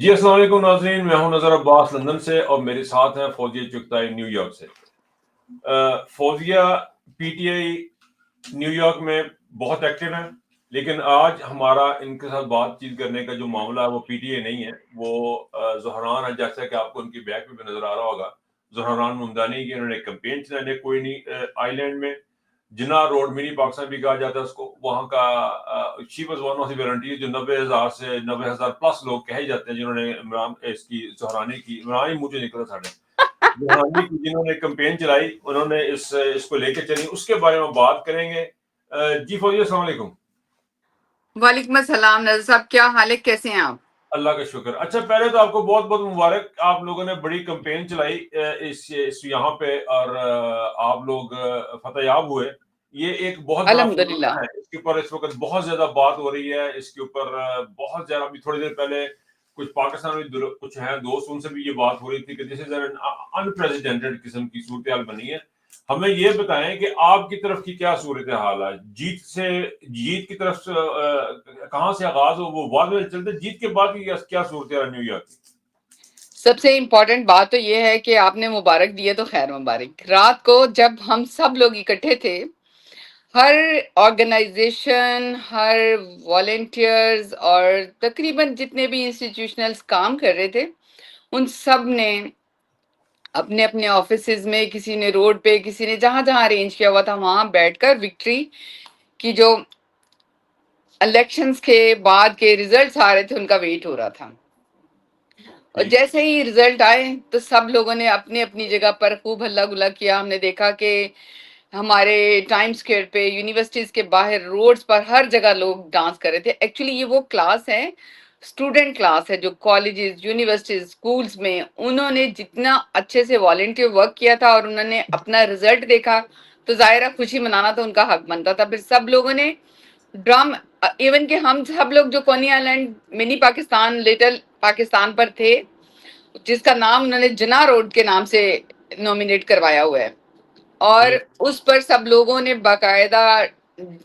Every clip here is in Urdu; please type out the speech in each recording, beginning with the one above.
جی السلام علیکم ناظرین، میں ہوں نظر عباس لندن سے اور میرے ساتھ ہیں فوزیہ چغتائی نیو یارک سے۔ فوزیہ پی ٹی آئی نیو یارک میں بہت ایکٹیو ہیں، لیکن آج ہمارا ان کے ساتھ بات چیت کرنے کا جو معاملہ ہے وہ پی ٹی آئی نہیں ہے، وہ زہران ہے، جیسا کہ آپ کو ان کی بیک پہ بھی نظر آ رہا ہوگا۔ زہران ممدانی کی انہوں نے کمپین چلائی کوئی نہیں آئی لینڈ میں، جنا روڈ منی پاکستان بھی کہا جاتا ہے اس کو، وہاں کا she was one of the volunteer جو 90,000 سے 90,000 پلس لوگ کہے جاتے ہیں جنہوں نے عمران اس کی زہرانی کی، عمران ہی منہ سے نکلا ساڑھے زہرانی کی جنہوں نے کمپین چلائی، انہوں نے اس کو لے کے چلی، اس کے بارے میں بات کریں گے۔ جی فوزیہ السلام علیکم۔ وعلیکم السلام نظر صاحب، کیا حال ہے، کیسے ہیں آپ؟ اللہ کا شکر۔ اچھا پہلے تو آپ کو بہت بہت مبارک، آپ لوگوں نے بڑی کمپین چلائی اس یہاں پہ اور آپ لوگ فتح یاب ہوئے، یہ ایک بہت بڑا الحمدللہ۔ فنومنا ہے، اس کے اوپر اس وقت بہت زیادہ بات ہو رہی ہے، اس کے اوپر بہت زیادہ، ابھی تھوڑی دیر پہلے کچھ پاکستان میں کچھ ہیں دوست، ان سے بھی یہ بات ہو رہی تھی کہ دس از این انپریزیڈنٹڈ قسم کی صورتحال بنی ہے۔ ہمیں یہ بتائیں کہ آپ کی طرف کی کیا صورتحال ہے، جیت کی طرف سے کہاں سے آغاز ہو، وہ بعد میں چلتے، جیت کے بعد کی کیا صورتحال نیو یارک کی؟ سب سے امپورٹنٹ بات تو یہ ہے کہ آپ نے مبارک دیے تو خیر مبارک۔ رات کو جب ہم سب لوگ اکٹھے تھے، ہر آرگنائزیشن، ہر والنٹیئرز اور تقریباً جتنے بھی انسٹیٹیوشنلز کام کر رہے تھے، ان سب نے اپنے اپنے آفیسز میں، کسی نے روڈ پہ، کسی نے جہاں جہاں ارینج کیا ہوا تھا وہاں بیٹھ کر وکٹری کی جو الیکشنز کے بعد کے ریزلٹس آ رہے تھے ان کا ویٹ ہو رہا تھا۔ اور جیسے ہی رزلٹ آئے تو سب لوگوں نے اپنی اپنی جگہ پر خوب ہلا گلا کیا۔ ہم نے دیکھا کہ ہمارے ٹائم اسکوئر پہ، یونیورسٹیز کے باہر، روڈز پر، ہر جگہ لوگ ڈانس کر رہے تھے۔ ایکچولی یہ وہ کلاس ہے، اسٹوڈنٹ کلاس ہے، جو کالجز، یونیورسٹیز، اسکولز میں انہوں نے جتنا اچھے سے والنٹیئر ورک کیا تھا اور انہوں نے اپنا رزلٹ دیکھا تو ظاہرہ خوشی منانا تو ان کا حق بنتا تھا۔ پھر سب لوگوں نے ڈرم، ایون کہ ہم سب لوگ جو کونی آئلینڈ منی پاکستان، لٹل پاکستان پر تھے، جس کا نام انہوں نے جنا روڈ کے نام سے نومینیٹ کروایا ہوا ہے، اور اس پر سب لوگوں نے باقاعدہ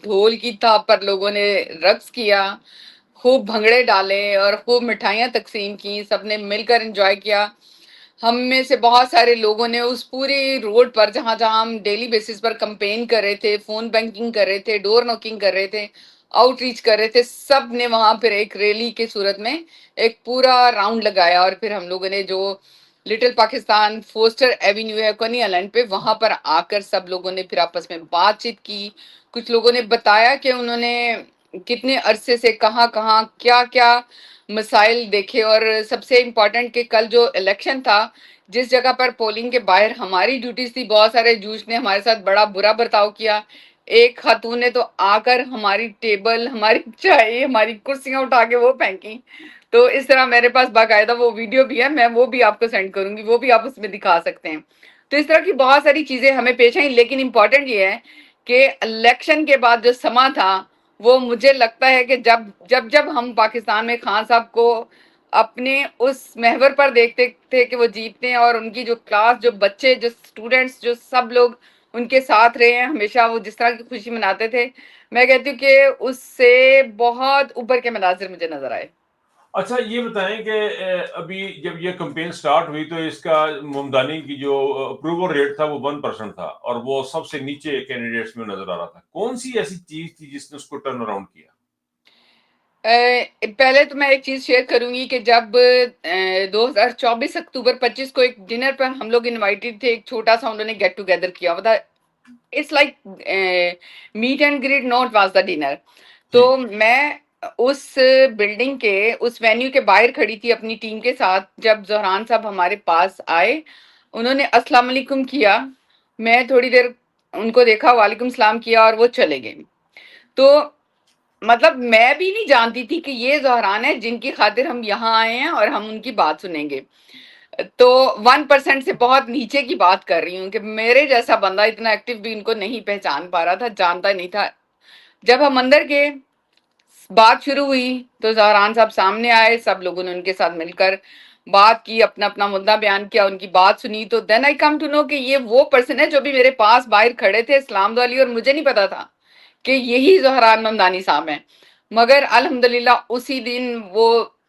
ڈھول کی تھاپ پر لوگوں نے رقص کیا، خوب بھنگڑے ڈالے اور خوب مٹھائیاں تقسیم کی، سب نے مل کر انجوائے کیا۔ ہم میں سے بہت سارے لوگوں نے اس پورے روڈ پر جہاں جہاں ہم ڈیلی بیسس پر کمپین کر رہے تھے، فون بینکنگ کر رہے تھے، ڈور نوکنگ کر رہے تھے، آؤٹ ریچ کر رہے تھے، سب نے وہاں پھر ایک ریلی کے صورت میں ایک پورا راؤنڈ لگایا، اور پھر ہم لوگوں نے جو لٹل پاکستان فوسٹر ایوینیو ہے کونی آئلینڈ پہ، وہاں پر آ کر سب لوگوں نے پھر آپس میں بات چیت کی۔ کچھ لوگوں نے بتایا کہ انہوں نے کتنے عرصے سے کہاں کہاں کیا کیا مسائل دیکھے، اور سب سے امپورٹنٹ کہ کل جو الیکشن تھا، جس جگہ پر پولنگ کے باہر ہماری ڈیوٹیز تھی، بہت سارے جوش نے ہمارے ساتھ بڑا برا برتاؤ کیا۔ ایک خاتون نے تو آ کر ہماری ٹیبل، ہماری چائے، ہماری کرسیاں اٹھا کے وہ پھینکی۔ تو اس طرح میرے پاس باقاعدہ وہ ویڈیو بھی ہے، میں وہ بھی آپ کو سینڈ کروں گی، وہ بھی آپ اس میں دکھا سکتے ہیں۔ تو اس طرح کی بہت ساری چیزیں ہمیں پیش آئیں، لیکن امپورٹنٹ یہ ہے کہ الیکشن کے بعد جو سما تھا وہ مجھے لگتا ہے کہ جب ہم پاکستان میں خان صاحب کو اپنے اس محور پر دیکھتے تھے کہ وہ جیتتے ہیں، اور ان کی جو کلاس، جو بچے، جو اسٹوڈنٹس، جو سب لوگ ان کے ساتھ رہے ہیں ہمیشہ، وہ جس طرح کی خوشی مناتے تھے، میں کہتی ہوں کہ اس سے بہت اوپر کے مناظر مجھے نظر آئے۔ اچھا یہ بتائیں کہ ابھی جب یہ کمپین سٹارٹ ہوئی تو اس کا ممدانی کی جو اپروول ریٹ تھا وہ 1% تھا، اور وہ سب سے نیچے کینڈیڈیٹس میں نظر آ رہا تھا۔ کون سی ایسی چیز تھی جس نے اس کو ٹرن اراؤنڈ کیا؟ پہلے تو میں ایک چیز شیئر کروں گی کہ جب 2024 اکتوبر 25 کو ایک ڈنر پر ہم لوگ انوائٹڈ تھے، ایک چھوٹا سا انہوں نے گیٹ ٹوگیدر کیا ہوا تھا، it's like meet and greet, not was the dinner. تو میں اس بلڈنگ کے، اس وینیو کے باہر کھڑی تھی اپنی ٹیم کے ساتھ، جب زہران صاحب ہمارے پاس آئے، انہوں نے السلام علیکم کیا، میں تھوڑی دیر ان کو دیکھا، وعلیکم السلام کیا، اور وہ چلے گئے۔ تو مطلب میں بھی نہیں جانتی تھی کہ یہ زہران ہے جن کی خاطر ہم یہاں آئے ہیں اور ہم ان کی بات سنیں گے۔ تو 1% سے بہت نیچے کی بات کر رہی ہوں کہ میرے جیسا بندہ اتنا ایکٹیو بھی ان کو نہیں پہچان پا رہا تھا، جانتا نہیں تھا۔ جب ہم اندر گئے، بات شروع ہوئی تو زہران صاحب سامنے آئے، سب لوگوں نے ان کے ساتھ مل کر بات کی، اپنا اپنا مدعا بیان کیا، ان کی بات سنی۔ تو دین آئی کم ٹو نو کہ یہ وہ پرسن ہے جو بھی میرے پاس باہر کھڑے تھے، اسلام والی، اور مجھے نہیں پتا تھا کہ یہی زہران ممدانی صاحب ہیں۔ مگر الحمدللہ اسی دن وہ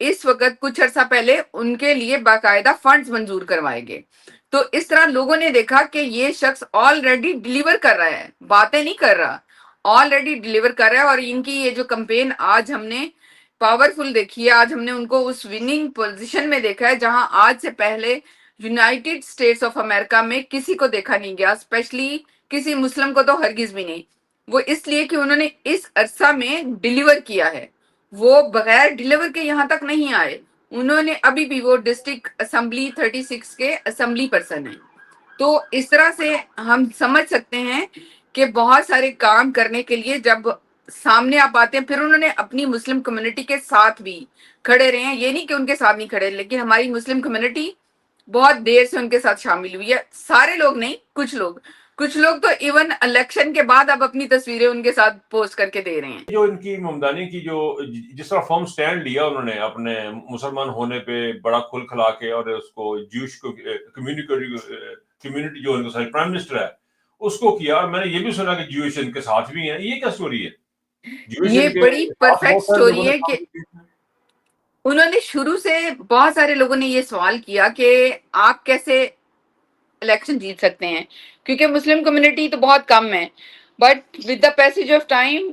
اس وقت کچھ عرصہ پہلے ان کے لیے باقاعدہ فنڈز منظور کروائے گئے. تو اس طرح لوگوں نے دیکھا کہ یہ شخص آلریڈی ڈیلیور کر رہا ہے, باتیں نہیں کر رہا, آلریڈی ڈیلیور کر رہا ہے. اور ان کی یہ جو کمپین آج ہم نے پاورفل دیکھی ہے, آج ہم نے ان کو اس وننگ پوزیشن میں دیکھا ہے جہاں آج سے پہلے یونائٹڈ اسٹیٹس آف امریکہ میں کسی کو دیکھا نہیں گیا, اسپیشلی کسی مسلم کو تو ہرگز بھی نہیں. وہ اس لیے کہ انہوں نے اس عرصہ میں ڈیلیور کیا ہے, وہ بغیر ڈیلیور کے یہاں تک نہیں آئے. انہوں نے ابھی بھی وہ ڈسٹرکٹ اسمبلی 36 کے اسمبلی پرسن ہیں. تو اس طرح سے ہم سمجھ سکتے ہیں کہ بہت سارے کام کرنے کے لیے جب سامنے آپ آتے ہیں, پھر انہوں نے اپنی مسلم کمیونٹی کے ساتھ بھی کھڑے رہے ہیں. یہ نہیں کہ ان کے ساتھ نہیں کھڑے, لیکن ہماری مسلم کمیونٹی بہت دیر سے ان کے ساتھ شامل ہوئی ہے. سارے لوگ نہیں, کچھ لوگ تو ایون الیکشن کے بعد اب اپنی تصویریں ان کے ساتھ پوسٹ کر کے دے رہے ہیں. جو ان کی ممدانی کی جو جس طرح فرم سٹینڈ لیا انہوں نے اپنے مسلمان ہونے پہ بڑا کھل کھلا کے, اور اس کو جوش کمیونٹی جو ان کا پرائم منسٹر ہے اس کو کیا. میں نے یہ بھی سنا کہ جوش ان کے ساتھ بھی ہیں. یہ کیا سٹوری ہے؟ یہ بڑی پرفیکٹ سٹوری ہے کہ انہوں نے شروع سے بہت سارے لوگوں نے یہ سوال کیا کہ آپ کیسے الیکشن جیت سکتے ہیں, کیونکہ مسلم کمیونٹی تو بہت کم ہے. But with the passage of time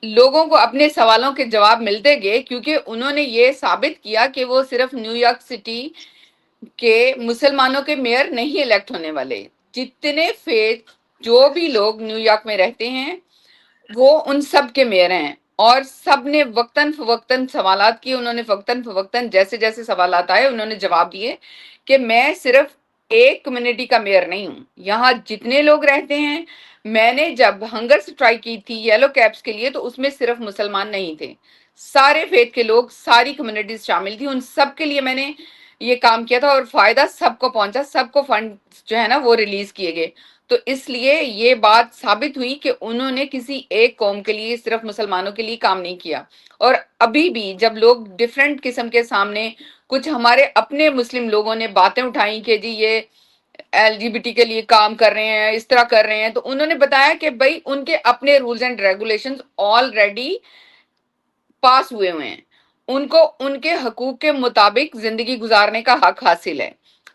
لوگوں کو اپنے سوالوں کے جواب ملتے گئے, کیونکہ انہوں نے یہ ثابت کیا کہ وہ صرف نیو یارک سٹی کے مسلمانوں کے میئر نہیں الیکٹ ہونے والے. جتنے فیتھ جو بھی لوگ نیو یارک میں رہتے ہیں وہ ان سب کے میئر ہیں, اور سب نے وقتاً فوقتاً سوالات کیے. انہوں نے وقتاً فوقتاً جیسے جیسے سوالات آئے انہوں نے جواب دیے کہ میں صرف ایک کمیونٹی کا میئر نہیں ہوں, یہاں جتنے لوگ رہتے ہیں. میں نے جب ہنگر سٹرائک کی تھی یلو کیپس کے لیے تو اس میں صرف مسلمان نہیں تھے, سارے فیتھ کے لوگ, ساری کمیونٹیز شامل تھی. ان سب کے لیے میں نے یہ کام کیا تھا اور فائدہ سب کو پہنچا, سب کو فنڈ جو ہے نا وہ ریلیز کیے گئے. تو اس لیے یہ بات ثابت ہوئی کہ انہوں نے کسی ایک قوم کے لیے, صرف مسلمانوں کے لیے کام نہیں کیا. اور ابھی بھی جب لوگ ڈفرینٹ قسم کے سامنے, کچھ ہمارے اپنے مسلم لوگوں نے باتیں اٹھائیں کہ جی یہ ایل جی بی ٹی کے لیے کام کر رہے ہیں, اس طرح کر رہے ہیں, تو انہوں نے بتایا کہ بھائی ان کے اپنے رولز اینڈ ریگولیشنز آلریڈی پاس ہوئے ہیں, ان کو ان کے حقوق کے مطابق زندگی گزارنے کا حق حاصل ہے.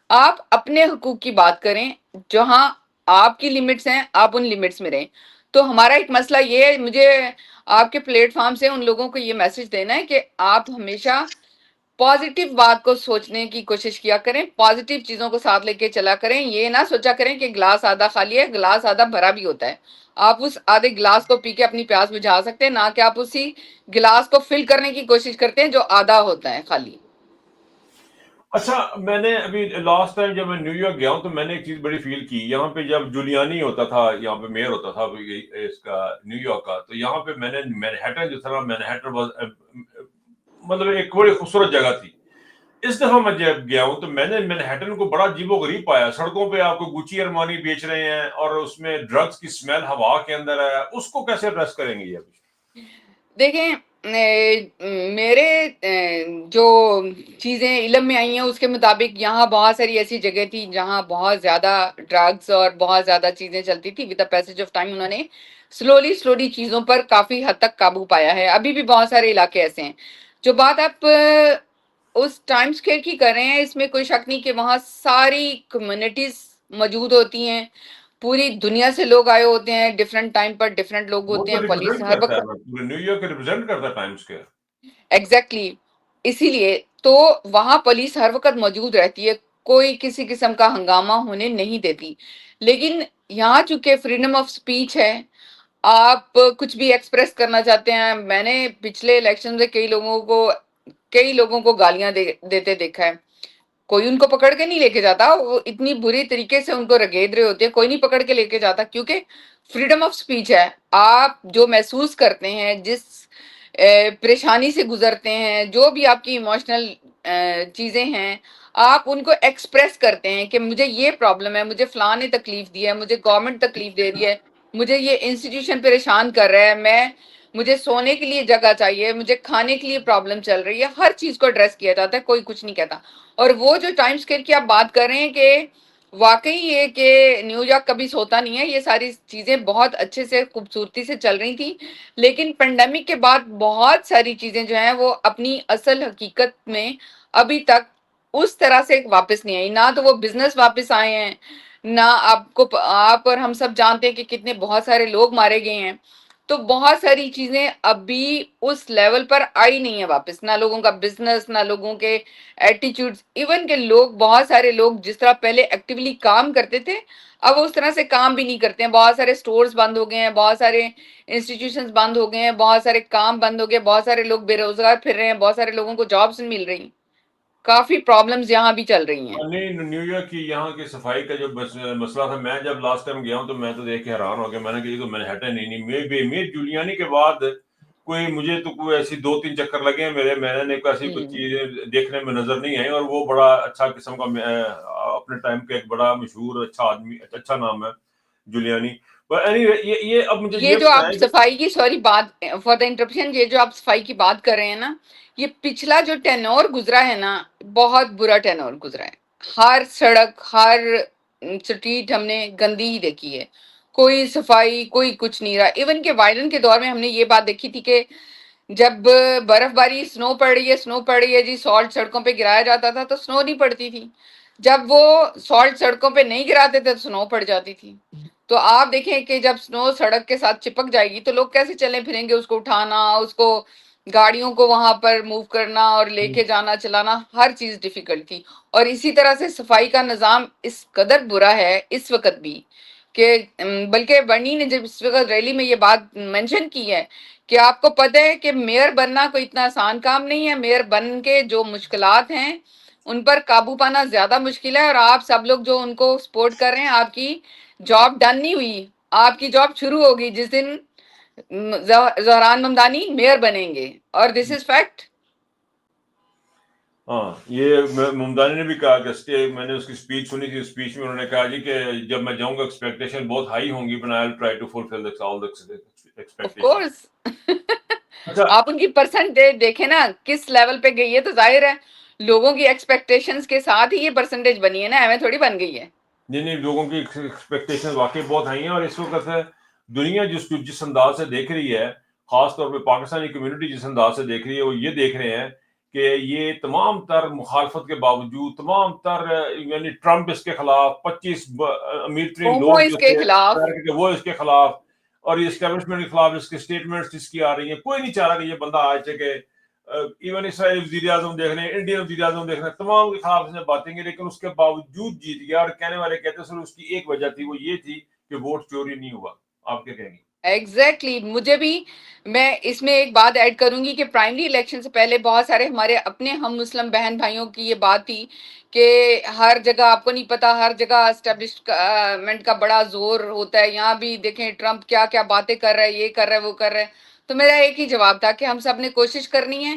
آپ اپنے حقوق کی بات کریں, جہاں آپ کی لمٹس ہیں آپ ان لمٹس میں رہیں. تو ہمارا ایک مسئلہ یہ ہے, مجھے آپ کے پلیٹ فارم سے ان لوگوں کو یہ میسج دینا ہے کہ آپ ہمیشہ پازیٹیو بات کو سوچنے کی کوشش کیا کریں, پازیٹیو چیزوں کو ساتھ لے کے چلا کریں. یہ نہ سوچا کریں کہ گلاس آدھا خالی ہے, گلاس آدھا بھرا بھی ہوتا ہے. آپ اس آدھے گلاس کو پی کے اپنی پیاس بجھا سکتے ہیں, نہ کہ آپ اسی گلاس کو فل کرنے کی کوشش کرتے ہیں جو آدھا ہوتا ہے خالی. اچھا, میں نے ابھی لاسٹ ٹائم جب میں نیو یارک گیا ہوں تو میں نے ایک چیز بڑی فیل کی. یہاں پہ جب جولیانی ہوتا تھا, یہاں پہ میئر ہوتا تھا اس کا نیو یارک کا, تو یہاں پہ میں نے مینہٹن جو تھا, مینہٹن مطلب ایک بڑی خوبصورت جگہ تھی. اس دفعہ میں جب گیا ہوں تو میں نے مینہٹن کو بڑا عجیب و غریب پایا. سڑکوں پہ آپ کو گوچی ارمانی بیچ رہے ہیں اور اس میں ڈرگز کی اسمیل ہوا کے اندر ہے. اس کو کیسے ایڈریس کریں گے یہ ابھی؟ دیکھیں میرے جو چیزیں علم میں آئی ہیں اس کے مطابق یہاں بہت ساری ایسی جگہ تھی جہاں بہت زیادہ ڈرگز اور بہت زیادہ چیزیں چلتی تھی. With the passage of time انہوں نے سلولی چیزوں پر کافی حد تک قابو پایا ہے. ابھی بھی بہت سارے علاقے ایسے ہیں. جو بات آپ اس ٹائم اسکیئر کی کر رہے ہیں, اس میں کوئی شک نہیں کہ وہاں ساری کمیونٹیز موجود ہوتی ہیں, پوری دنیا سے لوگ آئے ہوتے ہیں, ڈفرنٹ ٹائم پر ڈفرنٹ لوگ ہوتے ہیں. پولیس ہر وقت نیو یارک ریپرزینٹ کرتا ہے ٹائم اسکوائر. ایگزیکٹلی, اسی لیے تو وہاں پولیس ہر وقت موجود رہتی ہے, کوئی کسی قسم کا ہنگامہ ہونے نہیں دیتی. لیکن یہاں چونکہ فریڈم آف سپیچ ہے, آپ کچھ بھی ایکسپریس کرنا چاہتے ہیں. میں نے پچھلے الیکشن سے کئی لوگوں کو گالیاں دیتے دیکھا ہے. کوئی ان کو پکڑ کے نہیں لے کے جاتا, وہ اتنی بری طریقے سے ان کو رگید رہے ہوتے ہیں, کوئی نہیں پکڑ کے لے کے جاتا, کیونکہ فریڈم آف سپیچ ہے. آپ جو محسوس کرتے ہیں, جس پریشانی سے گزرتے ہیں, جو بھی آپ کی ایموشنل چیزیں ہیں, آپ ان کو ایکسپریس کرتے ہیں کہ مجھے یہ پرابلم ہے, مجھے فلاں نے تکلیف دی ہے, مجھے گورنمنٹ تکلیف دے رہی ہے, مجھے یہ انسٹیٹیوشن پریشان کر رہا ہے, مجھے سونے کے لیے جگہ چاہیے, مجھے کھانے کے لیے پرابلم چل رہی ہے. ہر چیز کو ایڈریس کیا جاتا ہے, کوئی کچھ نہیں کہتا. اور وہ جو ٹائم اسکیل کی آپ بات کر رہے ہیں کہ واقعی یہ کہ نیو یارک کبھی سوتا نہیں ہے، یہ ساری چیزیں بہت اچھے سے خوبصورتی سے چل رہی تھیں، لیکن پینڈیمک کے بعد بہت ساری چیزیں جو ہیں وہ اپنی اصل حقیقت میں ابھی تک اس طرح سے واپس نہیں آئی، نہ تو وہ بزنس واپس آئے ہیں، نہ آپ اور ہم سب جانتے ہیں کہ کتنے بہت سارے لوگ مارے گئے ہیں، تو بہت ساری چیزیں ابھی اس لیول پر آئی نہیں ہے واپس، نہ لوگوں کا بزنس، نہ لوگوں کے ایٹیچیوڈ، ایون کہ لوگ بہت سارے لوگ جس طرح پہلے ایکٹیولی کام کرتے تھے اب اس طرح سے کام بھی نہیں کرتے ہیں، بہت سارے سٹورز بند ہو گئے ہیں، بہت سارے انسٹیٹیوشنز بند ہو گئے ہیں، بہت سارے کام بند ہو گئے، بہت سارے لوگ بے روزگار پھر رہے ہیں، بہت سارے لوگوں کو جابس نہیں مل رہی، کافی پرابلمز یہاں بھی چل رہی ہیں۔ نہیں، نیو یارک کی یہاں کی صفائی کا جو مسئلہ تھا، میں جب لاسٹ ٹائم گیا ہوں تو میں تو دیکھ کے حیران ہو گیا، میں نے کہا یہ تو مینہٹن نہیں میر جولیانی کے بعد کوئی مجھے تو کوئی ایسی 2-3 چکر لگے ہیں میرے، میں نے ایسی کچھ چیزیں دیکھنے میں نظر نہیں آئی، اور وہ بڑا اچھا قسم کا اپنے ٹائم کا ایک بڑا مشہور اچھا آدمی، اچھا نام ہے جولیانی۔ یہ اب مجھے یہ یہ جو آپ بتائیں کہ صفائی کی، سوری بات فار دا انٹرپشن، یہ جو آپ صفائی کی بات کر رہے ہیں نا، یہ پچھلا جو ٹینور گزرا ہے نا، بہت برا ٹینور گزرا ہے، ہر سڑک، ہر سٹریٹ ہم نے گندی ہی دیکھی ہے، کوئی صفائی، کوئی کچھ نہیں رہا، ایون کہ بائیڈن کے دور میں ہم نے یہ بات دیکھی تھی کہ جب برف باری، سنو پڑ رہی ہے جی، سالٹ سڑکوں پہ گرایا جاتا تھا تو سنو نہیں پڑتی تھی، جب وہ سالٹ سڑکوں پہ نہیں گراتے تھے تو سنو پڑ جاتی تھی۔ تو آپ دیکھیں کہ جب سنو سڑک کے ساتھ چپک جائے گی تو لوگ کیسے چلیں پھریں گے، اس کو اٹھانا، اس کو گاڑیوں کو وہاں پر موو کرنا اور لے کے جانا چلانا، ہر چیز ڈیفیکلٹ تھی۔ اور اسی طرح سے صفائی کا نظام اس قدر برا ہے اس وقت بھی کہ بلکہ برنی نے جب اس وقت ریلی میں یہ بات مینشن کی ہے کہ آپ کو پتہ ہے کہ میئر بننا کوئی اتنا آسان کام نہیں ہے، میئر بن کے جو مشکلات ہیں ان پر قابو پانا زیادہ مشکل ہے، اور آپ سب لوگ جو ان کو سپورٹ کر رہے ہیں، آپ کی جاب ڈن نہیں ہوئی، آپ کی جاب شروع ہوگی جس دن زہران ممدانی میئر بنیں گے، اور دس از فیکٹ۔ ہاں، یہ ممدانی نے بھی کہا کہ میں نے اس کی اسپیچ سنی تھی، اسپیچ میں انہوں نے کہا جی کہ جب میں جاؤں گا ایکسپیکٹیشن بہت ہائی ہوں گی، but I will try to fulfil all the of expectation. Course اچھا، آپ ان کی پرسنٹیج دیکھیں نا کس لیول پہ گئی ہے، تو ظاہر ہے لوگوں کی ایکسپیکٹیشنز کے ساتھ ہی یہ پرسنٹیج بنی ہے نا، ایویں تھوڑی بن گئی ہے۔ نہیں، لوگوں کی ایکسپیکٹیشن واقعی بہت ہائی ہیں، اور اس وقت دنیا جس انداز سے دیکھ رہی ہے، خاص طور پہ پاکستانی کمیونٹی جس انداز سے دیکھ رہی ہے، وہ یہ دیکھ رہے ہیں کہ یہ تمام تر مخالفت کے باوجود، تمام تر یعنی ٹرمپ اس کے خلاف، 25 امیر ترین ہومو لوگ اس جو کے تھے خلاف، امریکہ کے وہ اس کے خلاف، اور یہ اسٹیبلشمنٹ کے خلاف اس کے اسٹیٹمنٹس اس کی آ رہی ہیں، کوئی نہیں چاہ رہا کہ یہ بندہ آج کہ ایون اسرائیل وزیر اعظم دیکھ رہے ہیں، انڈین وزیر اعظم دیکھ رہے ہیں، تمام کے خلاف اس نے باتیں کی، لیکن اس کے باوجود جیت گیا، اور کہنے والے کہتے ہیں سر اس کی ایک وجہ تھی، وہ یہ تھی کہ ووٹ چوری نہیں ہوا۔ آپ کیا کہیں گے؟ ایگزیکٹلی، مجھے بھی، میں اس میں ایک بات ایڈ کروں گی کہ پرائمری الیکشن سے پہلے بہت سارے ہمارے اپنے ہم مسلم بہن بھائیوں کی یہ بات تھی کہ ہر جگہ، آپ کو نہیں پتا، ہر جگہ اسٹیبلشمنٹ کا بڑا زور ہوتا ہے، یہاں بھی دیکھیں ٹرمپ کیا کیا باتیں کر رہا ہے، یہ کر رہا ہے، وہ کر رہا ہے، تو میرا ایک ہی جواب تھا کہ ہم سب نے کوشش کرنی ہے،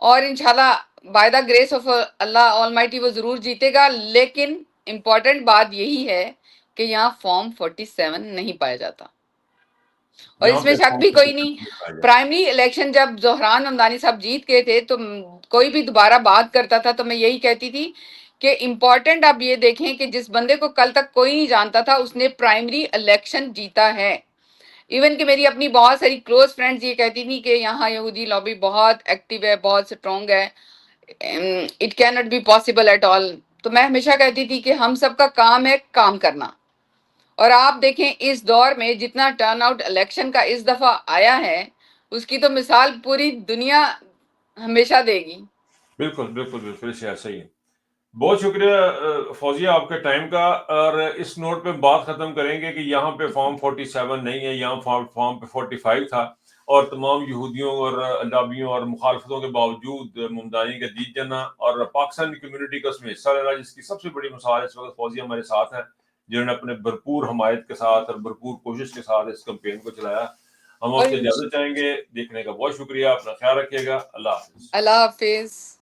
اور انشاءاللہ by the grace of Allah Almighty وہ ضرور جیتے گا، لیکن امپورٹنٹ بات یہی ہے کہ یہاں فارم 47 نہیں پایا جاتا، اور یہاں اس میں پہ شک بھی کوئی نہیں۔ پرائمری الیکشن جب زہران ممدانی صاحب جیت گئے تھے تو کوئی بھی دوبارہ بات کرتا تھا تو میں یہی کہتی تھی کہ امپورٹنٹ آپ یہ دیکھیں کہ جس بندے کو کل تک کوئی نہیں جانتا تھا اس نے پرائمری الیکشن جیتا ہے، ایون کہ میری اپنی بہت ساری کلوز فرینڈز یہ کہتی تھی کہ یہاں یہودی لابی بہت ایکٹیو ہے، بہت سٹرونگ ہے، it can not be possible at all, تو میں ہمیشہ کہتی تھی کہ ہم سب کا کام ہے کام کرنا، اور آپ دیکھیں اس دور میں جتنا ٹرن آؤٹ الیکشن کا اس دفعہ آیا ہے اس کی تو مثال پوری دنیا ہمیشہ دے گی۔ بالکل بالکل بالکل صحیح ہے۔ بہت شکریہ فوزیہ آپ کے ٹائم کا، اور اس نوٹ پہ بات ختم کریں گے کہ یہاں پہ فارم 47 نہیں ہے، یہاں فارم پہ 45 تھا، اور تمام یہودیوں اور لابیوں اور مخالفتوں کے باوجود ممدانی کا جیت جانا، اور پاکستانی کمیونٹی کا اس میں حصہ لینا، جس کی سب سے بڑی مثال اس وقت فوزیہ ہمارے ساتھ ہے، جنہوں نے اپنے بھرپور حمایت کے ساتھ اور بھرپور کوشش کے ساتھ اس کمپین کو چلایا۔ ہم آپ اور سے اجازت چاہیں گے، دیکھنے کا بہت شکریہ، اپنا خیال رکھیے گا، اللہ حافظ۔ اللہ حافظ۔